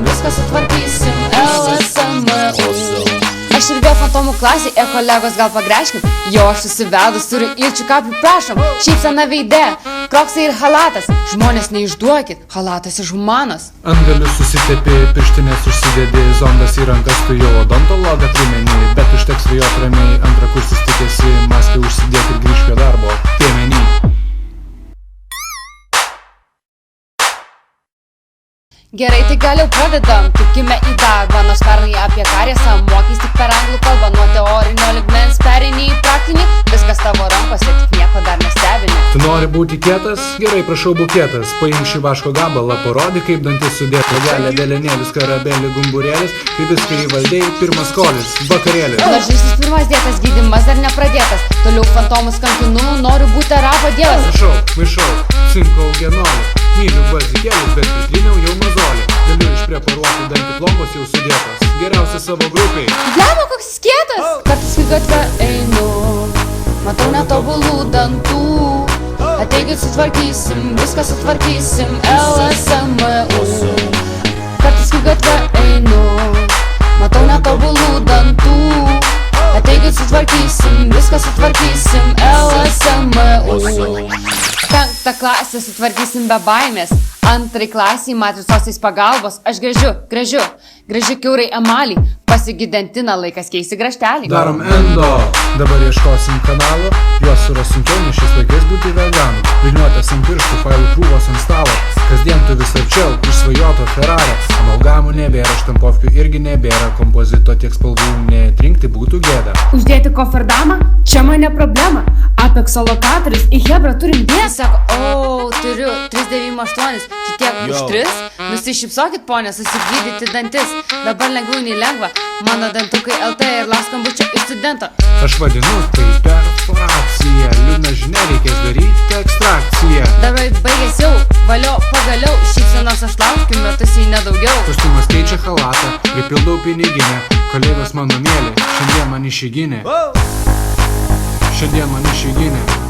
Viską sutvarkysim, LSMU. Aš ir vėl fantomų klasė, kolegos gal pagreškim. Jo aš susivedus turiu ilčių kapių, prašom. Šypsena veide, kroksai ir halatas. Žmonės neišduokit, halatas iš humanas. Antgalius susitepi, pirštinės užsidedi, zondas į rankas, tu jau odontologą primeni. Bet užteks svajot ramiai, antrą kursis tikėsi, maskę užsidėk ir grįžk prie darbo, tiemenį. Gerai, tai gal jau pradedam, tikime į darbą. Nors pernai apie kariesą mokys tik per anglų kalbą. Nuo teorinio lygmens pereini į praktinį. Viskas tavo rankose, tik nieko dar nestebini. Tu nori būti kietas? Gerai, prašau bukietas. Paimk šį vaško gabalą, parodyk kaip dantis sudėt. Lagelė, dėlenėlis, karabelį, gumburėlis. Kai viską įvaldėjai, pirmas kolis, vakarėlis. Nors žingsnis pirmas dėtas, gydymas dar nepradėtas. Toliau fantomus kankinu, noriu būti arabo dievas. Prašau, maišau, cinko augenolį. Myliu bazikėlius, bet pritryniau jau mazolį. Galiu išpreparuoti dantį plombos jau sudėtas. Geriausia savo grupiai. Blemo, koks skėtas! Kartais kai gatvę einu, matau netobulų dantų. Ateikit sutvarkysim, viską sutvarkysim, LSMU. Kartais kai gatvę einu, matau netobulų dantų. Ateikit sutvarkysim, viską sutvarkysim, LSMU. 5. klasę sutvarkysim be baimės. 2. klasiai matricosiais pagalbos. Aš gręžiu kiaurai emalį. Pasigidentiną laikas keisti graštelį. Darom endo, dabar ieškosim kanalų. Juos suras sunkiau, nes šiais laikais būti veganų. Vilniuotės ant pirštų, failų krūvos ant stalo. Kasdien tu vis arčiau, išsvajoto Ferrari. Amalgamų nebėra, štampovkių irgi nebėra. Kompozito tiek spalvų netrinkti būtų gėda. Uždėti koferdamą? Čia mane problema. Apexo lokatorius į Hebrą turim dėti. Sako, turiu 398. Čia tiek už 3? Nusišypsokit, ponė, susigydyti dantis. Dabar lengviau nei lengva. Mano dantukai LT ir laskambučio iš studento. Aš vadinu tai perforacija. Liūdna žinia, reikės daryti ekstrakciją. Darbai baigės jau, valio pagaliau. Šypsenos aš laukiu, metus jei nedaugiau. Kostiumas keičia halatą, pripildau piniginę. Kolegos mano mėly, šiandien man išeiginė. Šiandien man išeiginė.